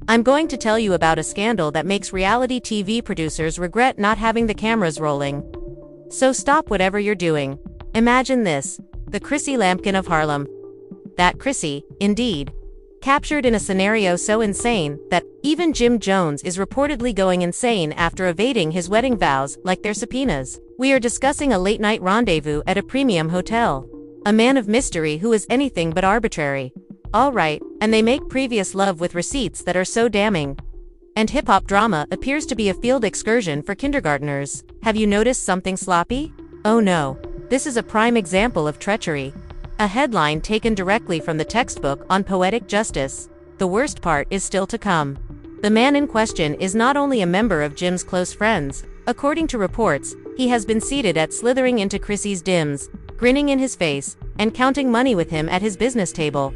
I'm going to tell you about a scandal that makes reality TV producers regret not having the cameras rolling. So stop whatever you're doing. Imagine this: the Chrissy Lampkin of Harlem. That Chrissy, indeed. Captured in a scenario so insane that even Jim Jones is reportedly going insane after evading his wedding vows like they're subpoenas. We are discussing a late-night rendezvous at a premium hotel. A man of mystery who is anything but arbitrary. All right, and they make previous love with receipts that are so damning. And hip-hop drama appears to be a field excursion for kindergartners. Have you noticed something sloppy? Oh no. This is a prime example of treachery. A headline taken directly from the textbook on poetic justice. The worst part is still to come. The man in question is not only a member of Jim's close friends. According to reports, he has been seated at slithering into Chrissy's DMs, grinning in his face, and counting money with him at his business table.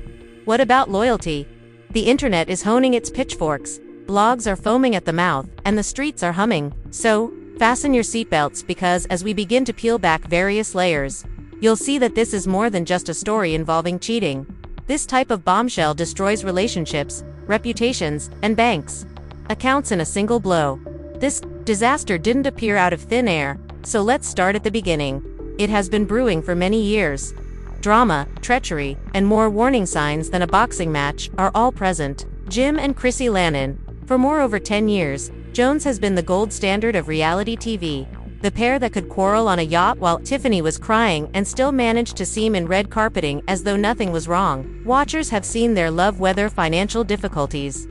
What about loyalty? The internet is honing its pitchforks, blogs are foaming at the mouth, and the streets are humming. So, fasten your seatbelts because as we begin to peel back various layers, you'll see that this is more than just a story involving cheating. This type of bombshell destroys relationships, reputations, and banks. Accounts in a single blow. This disaster didn't appear out of thin air, so let's start at the beginning. It has been brewing for many years. Drama, treachery, and more warning signs than a boxing match are all present. Jim and Chrissy Lampkin. For more over 10 years, Jones has been the gold standard of reality TV. The pair that could quarrel on a yacht while Tiffany was crying and still managed to seem in red carpeting as though nothing was wrong. Watchers have seen their love weather financial difficulties,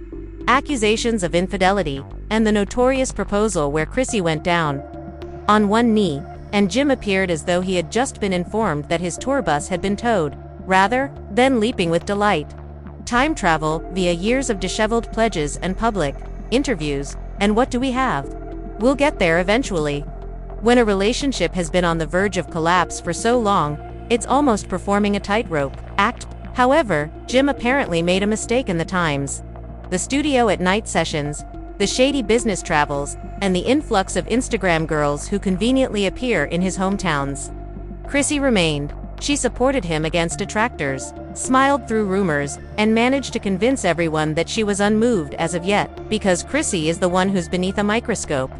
accusations of infidelity, and the notorious proposal where Chrissy went down on one knee, and Jim appeared as though he had just been informed that his tour bus had been towed, rather than leaping with delight. Time travel via years of disheveled pledges and public interviews, and what do we have? We'll get there eventually. When a relationship has been on the verge of collapse for so long, it's almost performing a tightrope act. However, Jim apparently made a mistake in the times. The studio at night sessions, the shady business travels, and the influx of Instagram girls who conveniently appear in his hometowns. Chrissy remained. She supported him against detractors, smiled through rumors, and managed to convince everyone that she was unmoved as of yet, because Chrissy is the one who's beneath a microscope.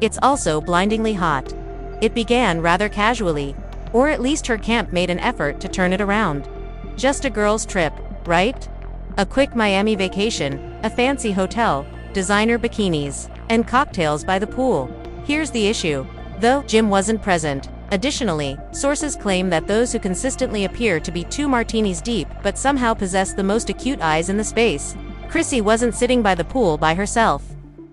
It's also blindingly hot. It began rather casually, or at least her camp made an effort to turn it around. Just a girl's trip, right? A quick Miami vacation, a fancy hotel, designer bikinis, and cocktails by the pool. Here's the issue. Though Jim wasn't present, additionally, sources claim that those who consistently appear to be 2 martinis deep but somehow possess the most acute eyes in the space. Chrissy wasn't sitting by the pool by herself,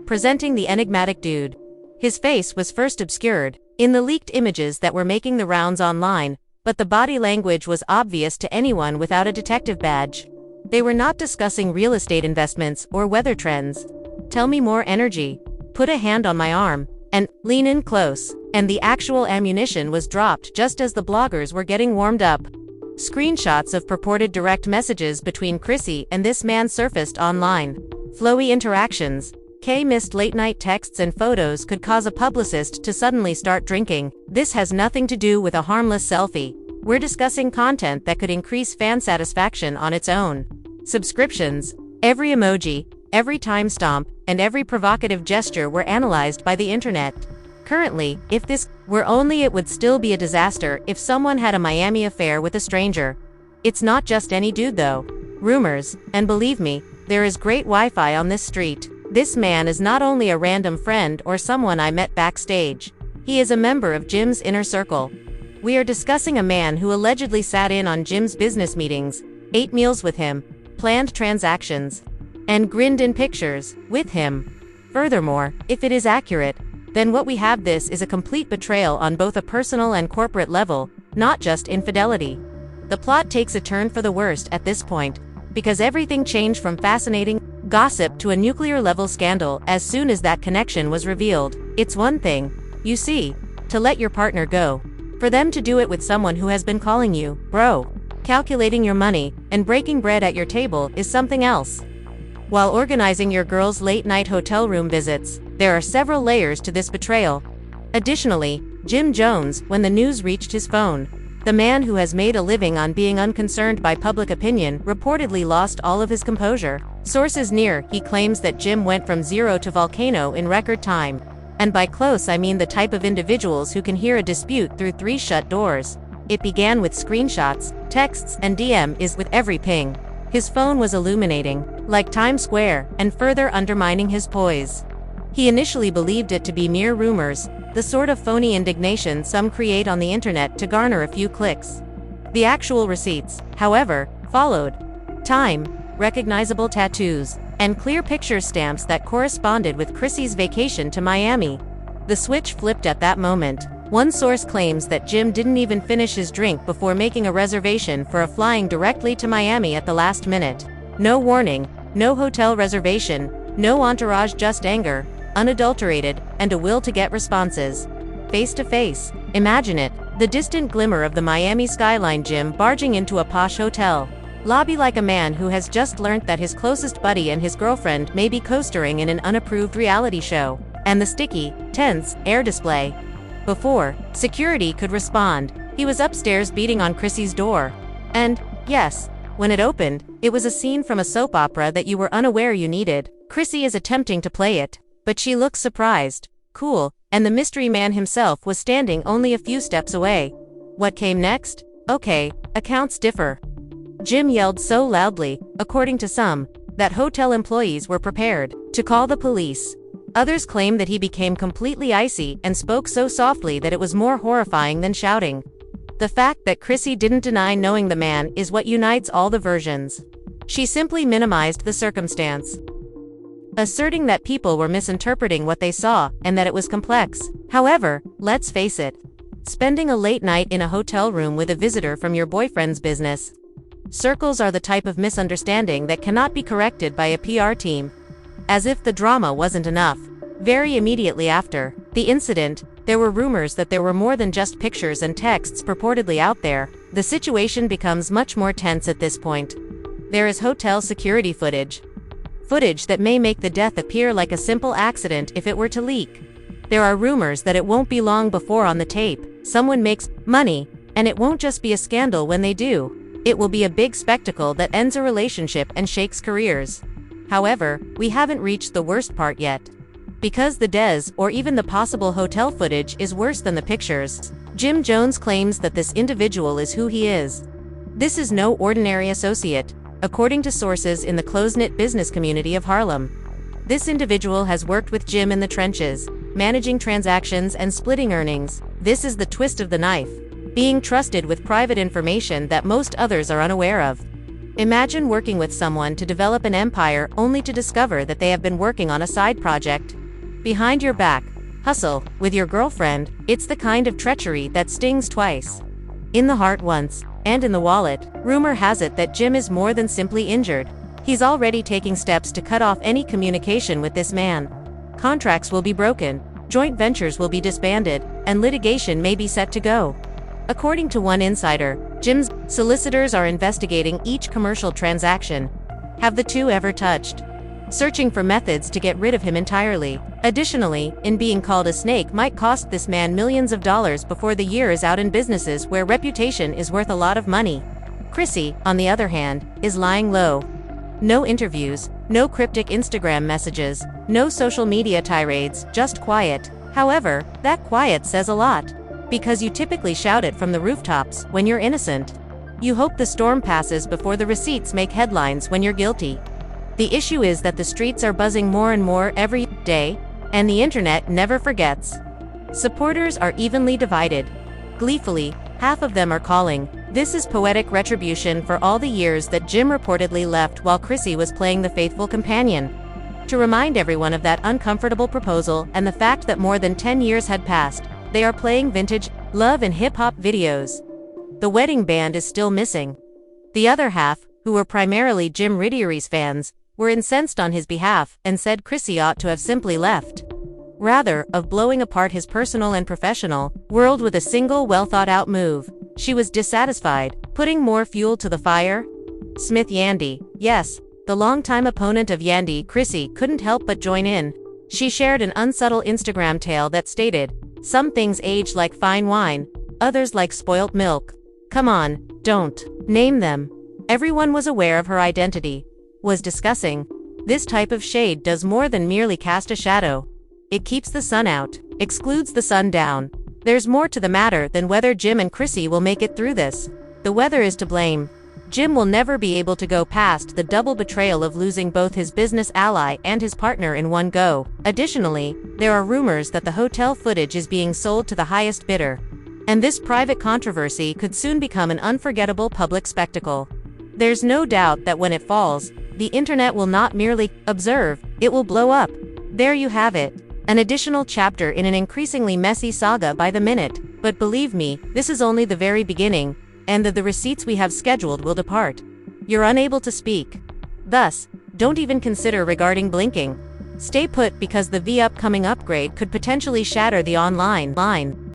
presenting the enigmatic dude. His face was first obscured in the leaked images that were making the rounds online, but the body language was obvious to anyone without a detective badge. They were not discussing real estate investments or weather trends. Tell me more energy. Put a hand on my arm, and lean in close. And the actual ammunition was dropped just as the bloggers were getting warmed up. Screenshots of purported direct messages between Chrissy and this man surfaced online. Flowy interactions. Missed late-night texts and photos could cause a publicist to suddenly start drinking. This has nothing to do with a harmless selfie. We're discussing content that could increase fan satisfaction on its own. Subscriptions. Every emoji, every timestamp, and every provocative gesture were analyzed by the internet. Currently, if this were only, it would still be a disaster if someone had a Miami affair with a stranger. It's not just any dude though. Rumors, and believe me, there is great Wi-Fi on this street. This man is not only a random friend or someone I met backstage. He is a member of Jim's inner circle. We are discussing a man who allegedly sat in on Jim's business meetings, ate meals with him, planned transactions, and grinned in pictures with him. Furthermore, if it is accurate, then what we have this is a complete betrayal on both a personal and corporate level, not just infidelity. The plot takes a turn for the worst at this point, because everything changed from fascinating gossip to a nuclear-level scandal as soon as that connection was revealed. It's one thing, you see, to let your partner go. For them to do it with someone who has been calling you, bro, calculating your money, and breaking bread at your table is something else. While organizing your girl's late-night hotel room visits, there are several layers to this betrayal. Additionally, Jim Jones, when the news reached his phone, the man who has made a living on being unconcerned by public opinion, reportedly lost all of his composure. Sources near he claims that Jim went from zero to volcano in record time. And by close I mean the type of individuals who can hear a dispute through 3 shut doors. It began with screenshots, texts, and DMs with every ping. His phone was illuminating, like Times Square, and further undermining his poise. He initially believed it to be mere rumors, the sort of phony indignation some create on the internet to garner a few clicks. The actual receipts, however, followed. Time, recognizable tattoos, and clear picture stamps that corresponded with Chrissy's vacation to Miami. The switch flipped at that moment. One source claims that Jim didn't even finish his drink before making a reservation for a flying directly to Miami at the last minute. No warning, no hotel reservation, no entourage, just anger, unadulterated, and a will to get responses. Face to face, imagine it, the distant glimmer of the Miami skyline, Jim barging into a posh hotel lobby like a man who has just learnt that his closest buddy and his girlfriend may be co-starring in an unapproved reality show, and the sticky, tense air display. Before security could respond, he was upstairs beating on Chrissy's door. And, yes, when it opened, it was a scene from a soap opera that you were unaware you needed. Chrissy is attempting to play it, but she looks surprised, cool, and the mystery man himself was standing only a few steps away. What came next? Okay, accounts differ. Jim yelled so loudly, according to some, that hotel employees were prepared to call the police. Others claim that he became completely icy and spoke so softly that it was more horrifying than shouting. The fact that Chrissy didn't deny knowing the man is what unites all the versions. She simply minimized the circumstance, asserting that people were misinterpreting what they saw and that it was complex. However, let's face it, spending a late night in a hotel room with a visitor from your boyfriend's business circles are the type of misunderstanding that cannot be corrected by a PR team. As if the drama wasn't enough, very immediately after the incident, there were rumors that there were more than just pictures and texts purportedly out there. The situation becomes much more tense at this point. There is hotel security footage that may make the death appear like a simple accident if it were to leak. There are rumors that it won't be long before on the tape someone makes money, and it won't just be a scandal when they do. It will be a big spectacle that ends a relationship and shakes careers. However, we haven't reached the worst part yet. Because the des or even the possible hotel footage is worse than the pictures, Jim Jones claims that this individual is who he is. This is no ordinary associate, according to sources in the close-knit business community of Harlem. This individual has worked with Jim in the trenches, managing transactions and splitting earnings. This is the twist of the knife, being trusted with private information that most others are unaware of. Imagine working with someone to develop an empire only to discover that they have been working on a side project behind your back. Hustle with your girlfriend. It's the kind of treachery that stings twice. In the heart once, and in the wallet. Rumor has it that Jim is more than simply injured. He's already taking steps to cut off any communication with this man. Contracts will be broken, joint ventures will be disbanded, and litigation may be set to go. According to one insider, Jim's solicitors are investigating each commercial transaction. Have the two ever touched? Searching for methods to get rid of him entirely. Additionally, in being called a snake might cost this man millions of dollars before the year is out in businesses where reputation is worth a lot of money. Chrissy, on the other hand, is lying low. No interviews, no cryptic Instagram messages, no social media tirades, just quiet. However, that quiet says a lot. Because you typically shout it from the rooftops when you're innocent. You hope the storm passes before the receipts make headlines when you're guilty. The issue is that the streets are buzzing more and more every day, and the internet never forgets. Supporters are evenly divided. Gleefully, half of them are calling, "This is poetic retribution for all the years that Jim reportedly left while Chrissy was playing the faithful companion." To remind everyone of that uncomfortable proposal and the fact that more than 10 years had passed, they are playing vintage love and hip-hop videos. The wedding band is still missing. The other half, who were primarily Jim Ridiery's fans, were incensed on his behalf and said Chrissy ought to have simply left. Rather of blowing apart his personal and professional world with a single well-thought-out move. She was dissatisfied, putting more fuel to the fire. Smith Yandy, yes, the longtime opponent of Yandy, Chrissy couldn't help but join in. She shared an unsubtle Instagram tale that stated, "Some things age like fine wine, others like spoilt milk. Come on, don't name them." Everyone was aware of her identity. was discussing, this type of shade does more than merely cast a shadow. It keeps the sun out, excludes the sun down. There's more to the matter than whether Jim and Chrissy will make it through this. The weather is to blame. Jim will never be able to go past the double betrayal of losing both his business ally and his partner in one go. Additionally, there are rumors that the hotel footage is being sold to the highest bidder. And this private controversy could soon become an unforgettable public spectacle. There's no doubt that when it falls, the internet will not merely observe, it will blow up. There you have it. An additional chapter in an increasingly messy saga by the minute. But believe me, this is only the very beginning, and the receipts we have scheduled will depart. You're unable to speak. Thus, don't even consider regarding blinking. Stay put because the upcoming upgrade could potentially shatter the online line.